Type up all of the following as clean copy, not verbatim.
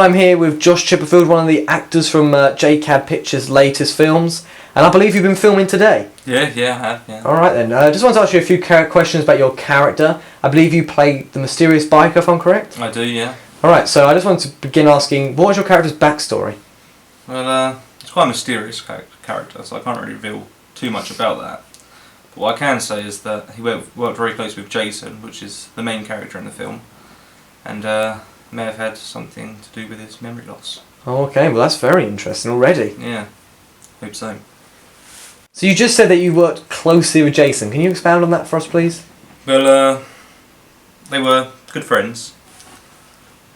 I'm here with Josh Chipperfield, one of the actors from JCAD Pictures' latest films, and I believe you've been filming today. Yeah, I have, yeah. Alright then, I just want to ask you a few questions about your character. I believe you play the mysterious biker, if I'm correct? I do, yeah. Alright, so I just want to begin asking, what was your character's backstory? Well, it's quite a mysterious character, so I can't really reveal too much about that. But what I can say is that he worked very closely with Jason, which is the main character in the film, and may have had something to do with his memory loss. Oh, okay, well that's very interesting already. Yeah, hope so. So you just said that you worked closely with Jason. Can you expound on that for us, please? Well, they were good friends,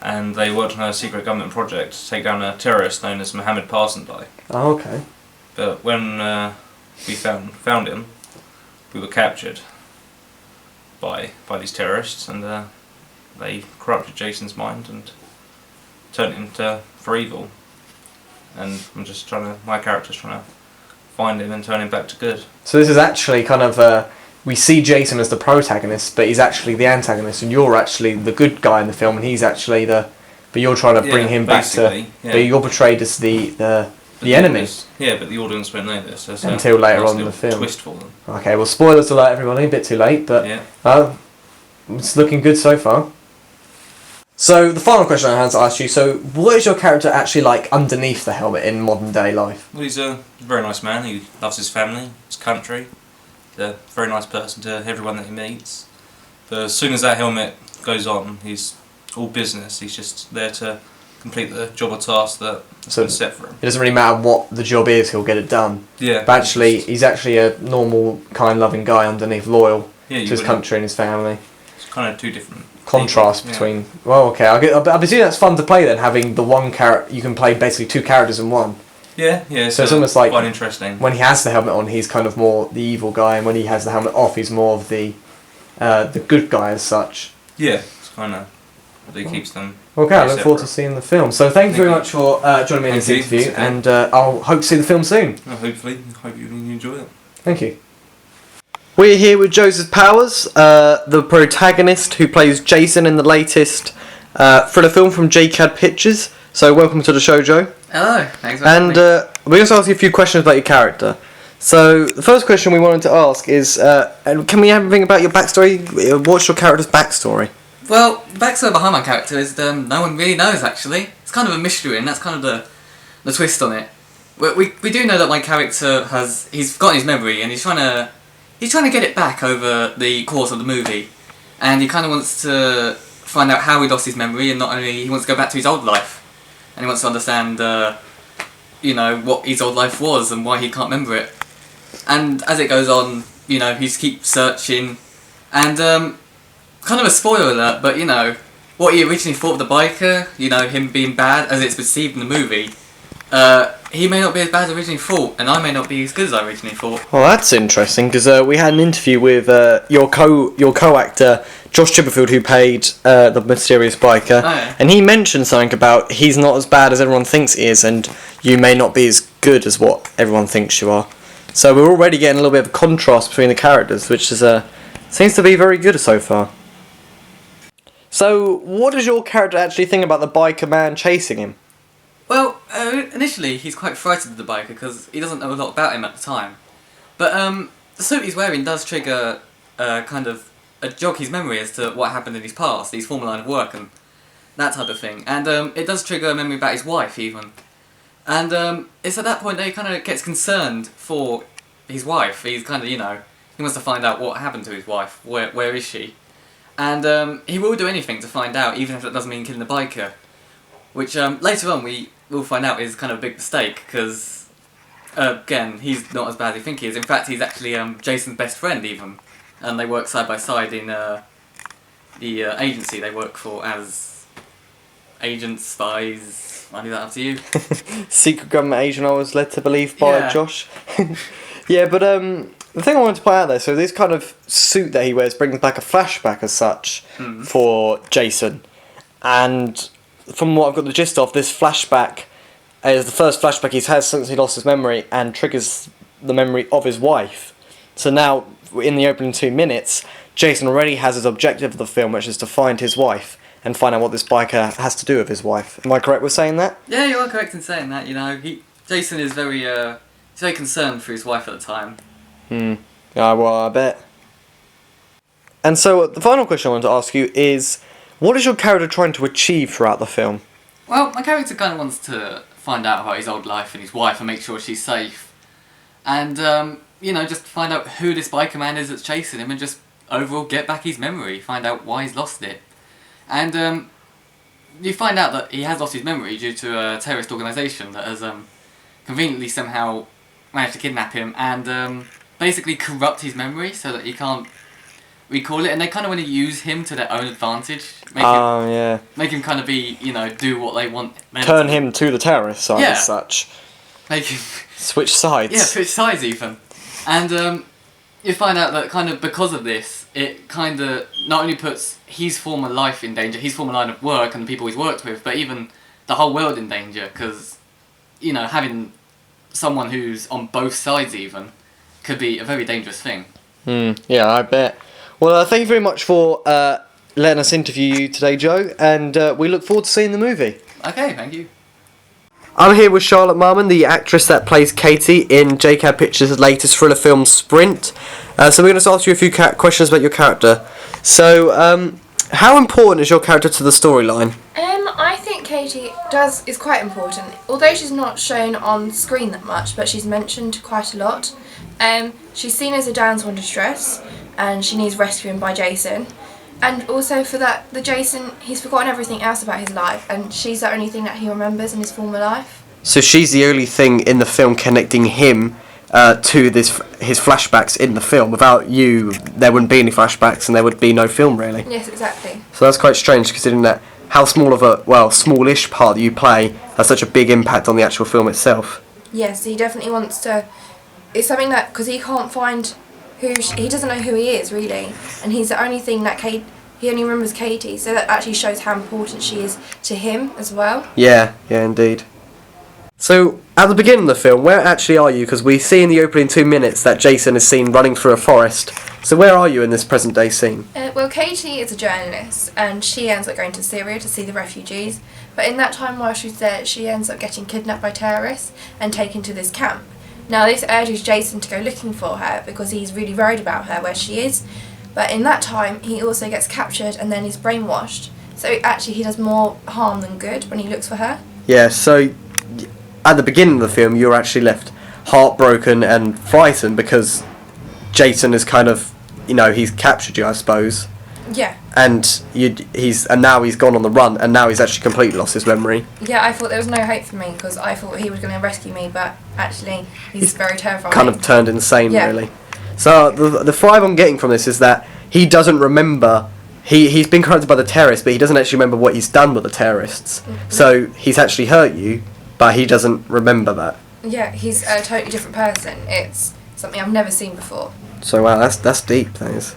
and they worked on a secret government project to take down a terrorist known as Mohammed Parsandai. Oh, okay. But when we found him, we were captured by these terrorists, and they corrupted Jason's mind and turned him for evil. And my character's trying to find him and turn him back to good. So this is actually kind of, we see Jason as the protagonist, but he's actually the antagonist, and you're actually the good guy in the film, and he's actually but you're trying to bring him back to, but you're portrayed as the enemy. Yeah, but the audience won't know this. Until later on in the film. Twist for them. Okay, well spoilers alert everybody, a bit too late, but yeah. It's looking good so far. So the final question I had to ask you, so what is your character actually like underneath the helmet in modern day life? Well, he's a very nice man. He loves his family, his country. He's a very nice person to everyone that he meets. But as soon as that helmet goes on, he's all business. He's just there to complete the job or task that's been set for him. It doesn't really matter what the job is, he'll get it done. Yeah. But actually, he's actually a normal, kind, loving guy underneath, loyal to his country and his family. It's kind of two different contrast between. Well, okay, I presume that's fun to play then, having the one character. You can play basically two characters in one. Yeah. So it's almost like quite interesting. When he has the helmet on, he's kind of more the evil guy, and when he has the helmet off, he's more of the good guy as such. Yeah, it's kind of what he keeps them. Okay, I look forward to seeing the film. So thank you very much for joining me in this interview, and I'll hope to see the film soon. Well, hopefully, hope you enjoy it. Thank you. We're here with Joseph Powers, the protagonist who plays Jason in the latest thriller film from JCAD Pictures. So welcome to the show, Joe. Hello, thanks for having me. We're going to ask you a few questions about your character. So the first question we wanted to ask is, can we have anything about your backstory? What's your character's backstory? Well, the backstory behind my character is no one really knows, actually. It's kind of a mystery, and that's kind of the twist on it. We do know that my character he's forgotten his memory, and he's trying to get it back over the course of the movie, and he kind of wants to find out how he lost his memory, and not only he wants to go back to his old life, and he wants to understand, what his old life was and why he can't remember it. And as it goes on, he keeps searching, and kind of a spoiler alert, but what he originally thought of the biker, him being bad as it's perceived in the movie. He may not be as bad as originally thought, and I may not be as good as I originally thought. Well, that's interesting, because we had an interview with your co-actor, Josh Chipperfield, who played the mysterious biker, and he mentioned something about he's not as bad as everyone thinks he is, and you may not be as good as what everyone thinks you are. So we're already getting a little bit of a contrast between the characters, which is seems to be very good so far. So, what does your character actually think about the biker man chasing him? Well, initially he's quite frightened of the biker because he doesn't know a lot about him at the time. But the suit he's wearing does trigger kind of jog his memory as to what happened in his past, his former line of work and that type of thing. And it does trigger a memory about his wife even. And it's at that point that he kind of gets concerned for his wife. He's kind of, he wants to find out what happened to his wife, where is she? And he will do anything to find out, even if it doesn't mean killing the biker. Which later on we will find out is kind of a big mistake, because again, he's not as bad as you think he is. In fact, he's actually Jason's best friend even. And they work side by side in the agency they work for as agents, spies. I leave that up to you. Secret government agent, I was led to believe by Josh. Yeah, but the thing I wanted to point out there, so this kind of suit that he wears brings back a flashback as such for Jason. And from what I've got the gist of, this flashback is the first flashback he's had since he lost his memory and triggers the memory of his wife. So now, in the opening 2 minutes, Jason already has his objective of the film, which is to find his wife. and find out what this biker has to do with his wife. Am I correct with saying that? Yeah, you are correct in saying that. You know, Jason is he's very concerned for his wife at the time. Yeah, well, I bet. And so the final question I want to ask you is, what is your character trying to achieve throughout the film? Well, my character kind of wants to find out about his old life and his wife and make sure she's safe. And, you know, just find out who this biker man is that's chasing him and just overall get back his memory, find out why he's lost it. And you find out that he has lost his memory due to a terrorist organisation that has conveniently somehow managed to kidnap him and basically corrupt his memory so that he can't recall it, and they kind of want to use him to their own advantage. Make him kind of be, you know, do what they want. Turn him to the terrorist side Yeah. as such. Make him... Switch sides. Yeah, switch sides even. And you find out that kind of because of this, it kind of not only puts his former life in danger, his former line of work and the people he's worked with, but even the whole world in danger, because, you know, having someone who's on both sides even could be a very dangerous thing. Yeah, I bet. Well, thank you very much for letting us interview you today, Joe, and we look forward to seeing the movie. Okay, thank you. I'm here with Charlotte Marmon, the actress that plays Katie in JCAB Pictures' latest thriller film, Sprint. So we're going to ask you a few questions about your character. So, how important is your character to the storyline? I think Katie is quite important, although she's not shown on screen that much, but she's mentioned quite a lot. She's seen as a damsel in distress, and she needs rescuing by Jason. And also for that, the Jason, he's forgotten everything else about his life, and she's the only thing that he remembers in his former life. So she's the only thing in the film connecting him to his flashbacks in the film. Without you, there wouldn't be any flashbacks, and there would be no film, really. Yes, exactly. So that's quite strange, considering that how small of a, smallish part that you play has such a big impact on the actual film itself. Yes, he definitely wants to... It's something that, because he can't find he doesn't know who he is, really. And he's the only thing that he only remembers Katie, so that actually shows how important she is to him as well. Yeah, indeed. So, at the beginning of the film, where actually are you? Because we see in the opening 2 minutes that Jason is seen running through a forest. So where are you in this present day scene? Well, Katie is a journalist, and she ends up going to Syria to see the refugees. But in that time while she's there, she ends up getting kidnapped by terrorists and taken to this camp. Now this urges Jason to go looking for her because he's really worried about her, where she is. But in that time, he also gets captured and then is brainwashed. So actually he does more harm than good when he looks for her. Yeah, so at the beginning of the film, you're actually left heartbroken and frightened because Jason is kind of, he's captured you, I suppose. Yeah. And now he's gone on the run, and now he's actually completely lost his memory. Yeah, I thought there was no hope for me because I thought he was going to rescue me, but actually he's very terrifying. Kind of turned insane, really. So the vibe I'm getting from this is that he doesn't remember. He's been corrupted by the terrorists, but he doesn't actually remember what he's done with the terrorists. Mm-hmm. So he's actually hurt you, but he doesn't remember that. Yeah, he's a totally different person. It's something I've never seen before. So wow, that's deep, that is.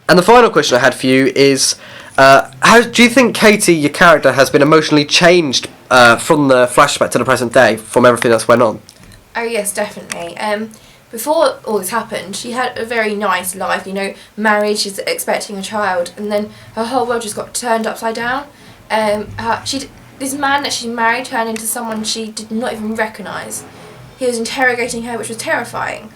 And the final question I had for you is, how do you think Katie, your character, has been emotionally changed from the flashback to the present day, from everything that's went on? Oh yes, definitely. Before all this happened, she had a very nice life, married, she's expecting a child, and then her whole world just got turned upside down. This man that she married turned into someone she did not even recognise. He was interrogating her, which was terrifying.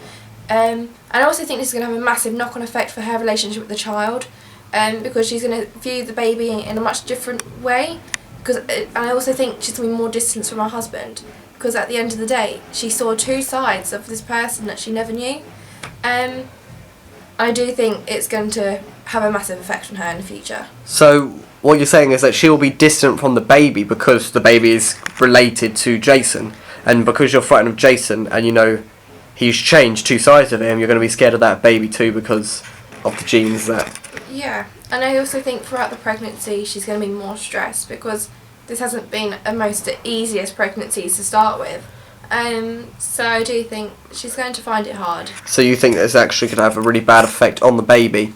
And I also think this is going to have a massive knock-on effect for her relationship with the child, because she's going to view the baby in a much different way. And I also think she's going to be more distant from her husband, because at the end of the day, she saw two sides of this person that she never knew. I do think it's going to have a massive effect on her in the future. So what you're saying is that she'll be distant from the baby because the baby is related to Jason, and because you're frightened of Jason and he's changed two sides of him, you're going to be scared of that baby too because of the genes that... Yeah, and I also think throughout the pregnancy she's going to be more stressed because this hasn't been the most easiest pregnancies to start with. So I do think she's going to find it hard. So you think this actually could have a really bad effect on the baby?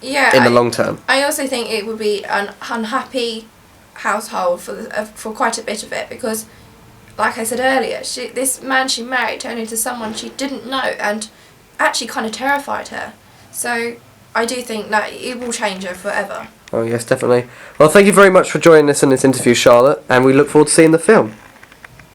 Yeah. In the long term? I also think it would be an unhappy household for quite a bit of it because, like I said earlier, this man she married turned into someone she didn't know and actually kind of terrified her. So I do think that it will change her forever. Oh yes, definitely. Well, thank you very much for joining us in this interview, Charlotte, and we look forward to seeing the film.